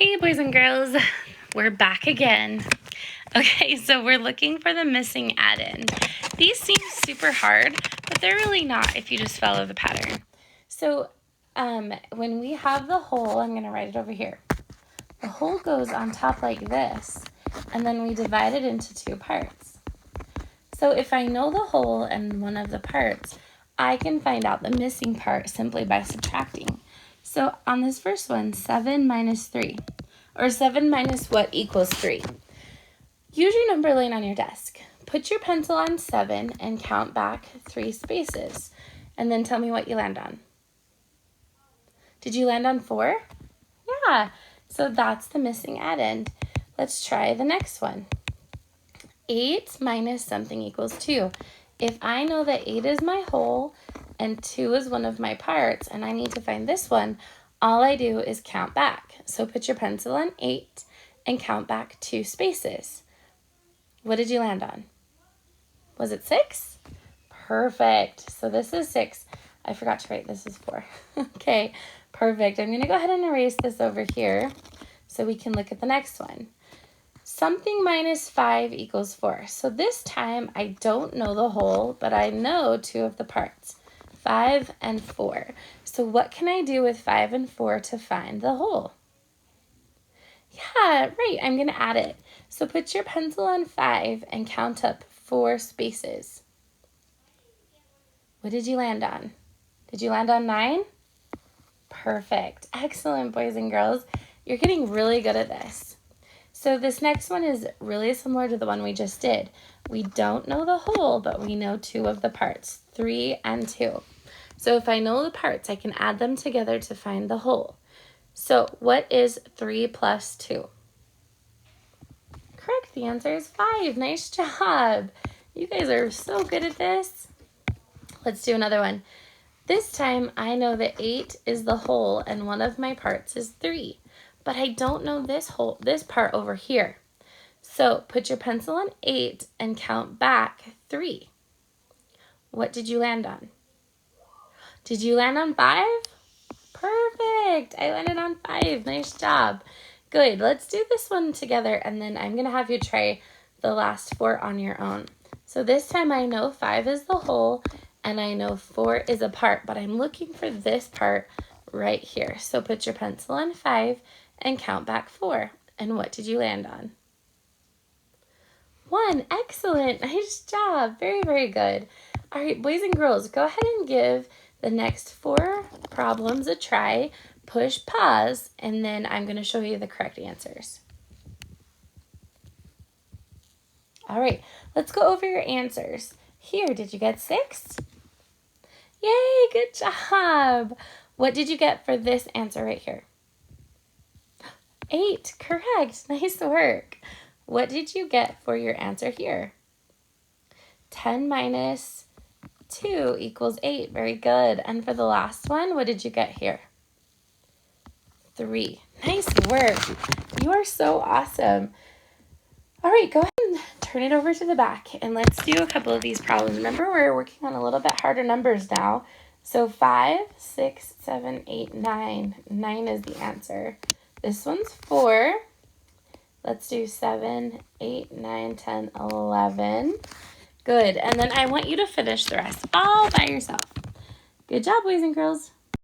Hey boys and girls, we're back again. Okay, so we're looking for the missing addend. These seem super hard, but they're really not if you just follow the pattern. So when we have the whole, I'm going to write it over here. The whole goes on top like this, and then we divide it into two parts. So if I know the whole and one of the parts, I can find out the missing part simply by subtracting. So on this first one, 7 minus 3, or 7 minus what equals 3? Use your number line on your desk. Put your pencil on 7 and count back 3 spaces, and then tell me what you land on. Did you land on 4? Yeah, so that's the missing addend. Let's try the next one. 8 minus something equals 2. If I know that 8 is my whole and 2 is one of my parts, and I need to find this one, all I do is count back. So put your pencil on 8 and count back 2 spaces. What did you land on? Was it 6? Perfect. So this is 6. I forgot to write this is 4. Okay, perfect. I'm going to go ahead and erase this over here so we can look at the next one. Something minus 5 equals 4. So this time I don't know the whole, but I know 2 of the parts, 5 and 4. So what can I do with 5 and 4 to find the whole? Yeah, right, I'm going to add it. So put your pencil on 5 and count up 4 spaces. What did you land on? Did you land on 9? Perfect. Excellent, boys and girls. You're getting really good at this. So this next one is really similar to the one we just did. We don't know the whole, but we know 2 of the parts, 3 and 2. So if I know the parts, I can add them together to find the whole. So what is 3 plus 2? Correct, the answer is 5. Nice job. You guys are so good at this. Let's do another one. This time I know that 8 is the whole and one of my parts is 3. But I don't know this part over here. So put your pencil on 8 and count back 3. What did you land on? Did you land on 5? Perfect. I landed on 5. Nice job. Good. Let's do this one together, and then I'm going to have you try the last 4 on your own. So this time I know 5 is the whole, and I know 4 is a part, but I'm looking for this part right here. So put your pencil on 5 and count back 4. And what did you land on? 1. Excellent. Nice job. Very, very good. All right, boys and girls, go ahead and give the next 4 problems a try. Push pause, and then I'm going to show you the correct answers. All right, let's go over your answers. Here, did you get 6? Yay, good job. What did you get for this answer right here? 8, correct. Nice work. What did you get for your answer here? 10 minus 2 equals 8. Very good. And for the last one, what did you get here? 3. Nice work. You are so awesome. All right, go ahead and turn it over to the back, and let's do a couple of these problems. Remember, we're working on a little bit harder numbers now. So 5, 6, 7, 8, 9. 9 is the answer. This one's 4. Let's do 7, 8, 9, 10, 11. Good. And then I want you to finish the rest all by yourself. Good job, boys and girls.